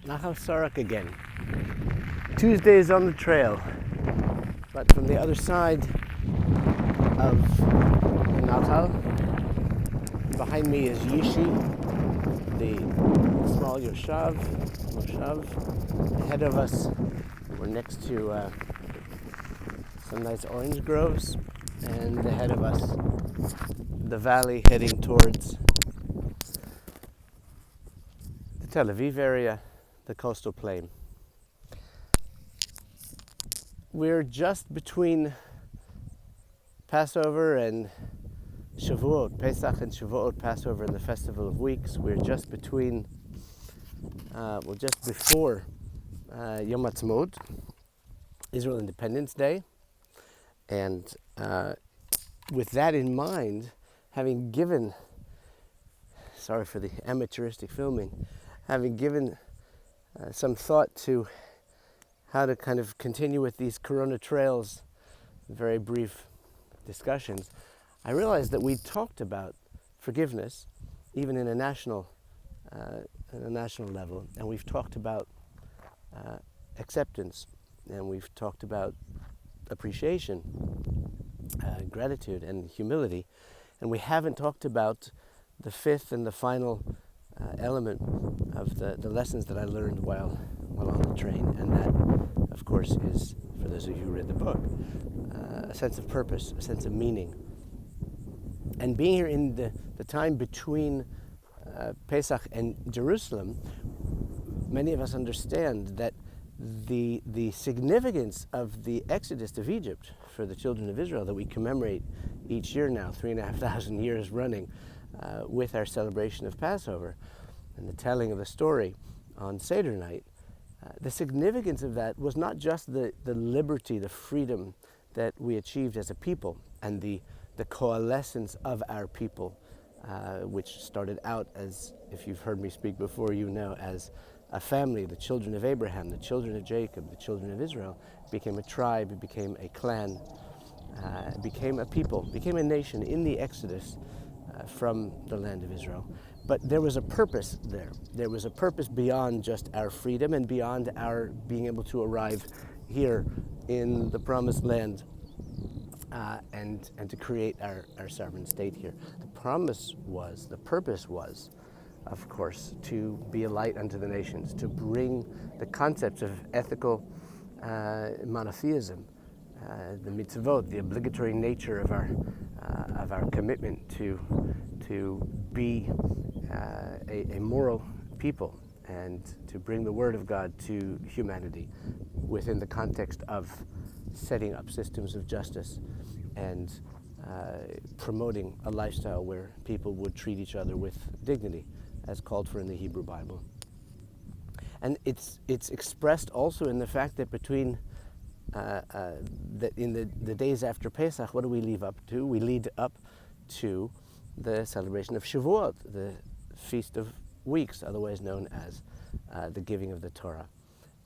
Nahal Sorek again. Tuesdays on the trail, but from the other side of the Nahal. Behind me is Yishi, the small Moshav. Ahead of us, we're next to some nice orange groves, and ahead of us, the valley heading towards the Tel Aviv area, the coastal plain. We're just between Passover and Shavuot, Pesach and Shavuot, Passover and the Festival of Weeks. We're just between, just before Yom Haatzma'ut, Israel Independence Day. And with that in mind, having given, sorry for the amateuristic filming, having given some thought to how to kind of continue with these Corona trails, very brief discussions, I realized that we talked about forgiveness, even in a national level, and we've talked about acceptance, and we've talked about appreciation, gratitude, and humility, and we haven't talked about the fifth and the final element of the lessons that I learned while on the train, and that, of course, is, for those of you who read the book, a sense of purpose, a sense of meaning. And being here in the time between Pesach and Jerusalem, many of us understand that the significance of the exodus of Egypt for the children of Israel that we commemorate each year now, 3,500 years running, with our celebration of Passover and the telling of the story on Seder night, the significance of that was not just the liberty, the freedom that we achieved as a people, and the coalescence of our people, which started out as, if you've heard me speak before, you know, as a family, the children of Abraham, the children of Jacob, the children of Israel, became a tribe, it became a clan, it became a people, became a nation in the Exodus from the land of Israel. But there was a purpose there. There was a purpose beyond just our freedom and beyond our being able to arrive here in the promised land and to create our sovereign state here. The purpose was, of course, to be a light unto the nations, to bring the concepts of ethical monotheism, the mitzvot, the obligatory nature of our commitment to be a moral people and to bring the word of God to humanity within the context of setting up systems of justice and promoting a lifestyle where people would treat each other with dignity, as called for in the Hebrew Bible. And it's expressed also in the fact that between that in the days after Pesach, what do we lead up to? We lead up to the celebration of Shavuot, the Feast of Weeks, otherwise known as the giving of the Torah.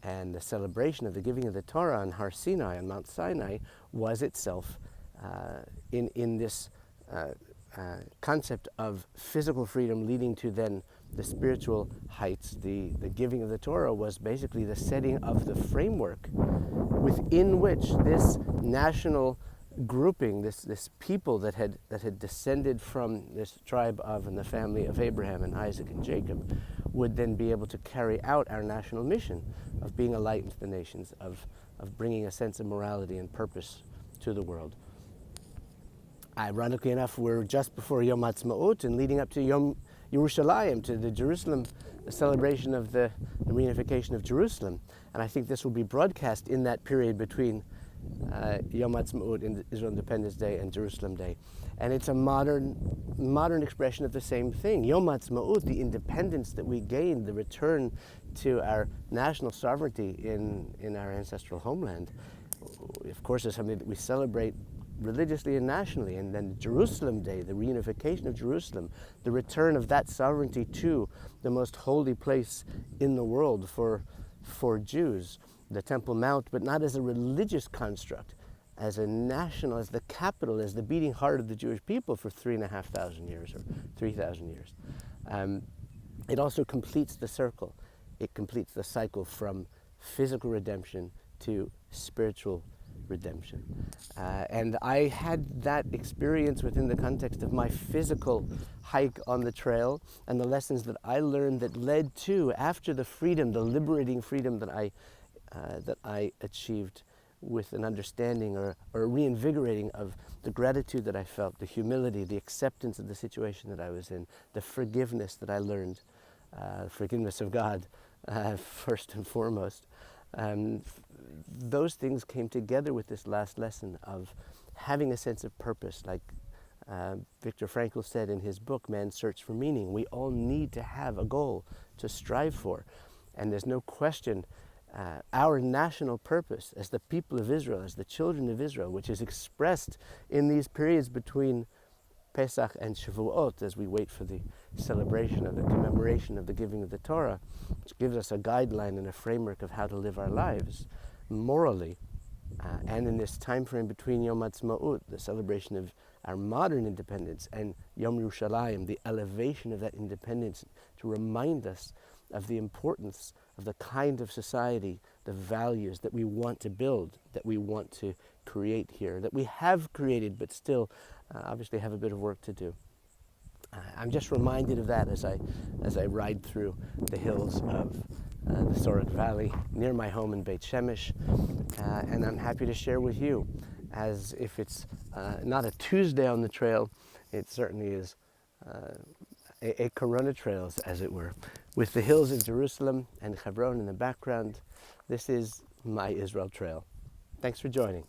And the celebration of the giving of the Torah on Har Sinai, on Mount Sinai, was itself in this concept of physical freedom leading to then the spiritual heights. The giving of the Torah was basically the setting of the framework within which this national grouping, this people that had descended from this tribe of and the family of Abraham and Isaac and Jacob, would then be able to carry out our national mission of being a light into the nations, of bringing a sense of morality and purpose to the world. Ironically enough, we're just before Yom Haatzma'ut and leading up to Yom Yerushalayim, to the Jerusalem celebration of the reunification of Jerusalem. And I think this will be broadcast in that period between Yom Haatzma'ut and Israel Independence Day and Jerusalem Day. And it's a modern expression of the same thing. Yom Haatzma'ut, the independence that we gained, the return to our national sovereignty in our ancestral homeland, of course, is something that we celebrate religiously and nationally. And then Jerusalem Day, the reunification of Jerusalem, the return of that sovereignty to the most holy place in the world for Jews, the Temple Mount, but not as a religious construct, as a national, as the capital, as the beating heart of the Jewish people for 3,500 years or 3,000 years. It also completes the circle it completes the cycle from physical redemption to spiritual redemption. And I had that experience within the context of my physical hike on the trail and the lessons that I learned that led to, after the freedom, the liberating freedom that I achieved, with an understanding or a reinvigorating of the gratitude that I felt, the humility, the acceptance of the situation that I was in, the forgiveness that I learned, forgiveness of God, first and foremost. Those things came together with this last lesson of having a sense of purpose. Like Viktor Frankl said in his book, Man's Search for Meaning, we all need to have a goal to strive for. And there's no question our national purpose as the people of Israel, as the children of Israel, which is expressed in these periods between Pesach and Shavuot, as we wait for the celebration of the commemoration of the giving of the Torah, which gives us a guideline and a framework of how to live our lives morally. And in this time frame between Yom Haatzma'ut, the celebration of our modern independence, and Yom Yerushalayim, the elevation of that independence, to remind us of the importance of the kind of society, the values that we want to build, that we want to create here, that we have created but still obviously have a bit of work to do. I'm just reminded of that as I ride through the hills of the Sorek Valley near my home in Beit Shemesh, and I'm happy to share with you, as if it's not a Tuesday on the trail, it certainly is a Corona Trails, as it were, with the hills of Jerusalem and Hebron in the background. This is my Israel Trail. Thanks for joining.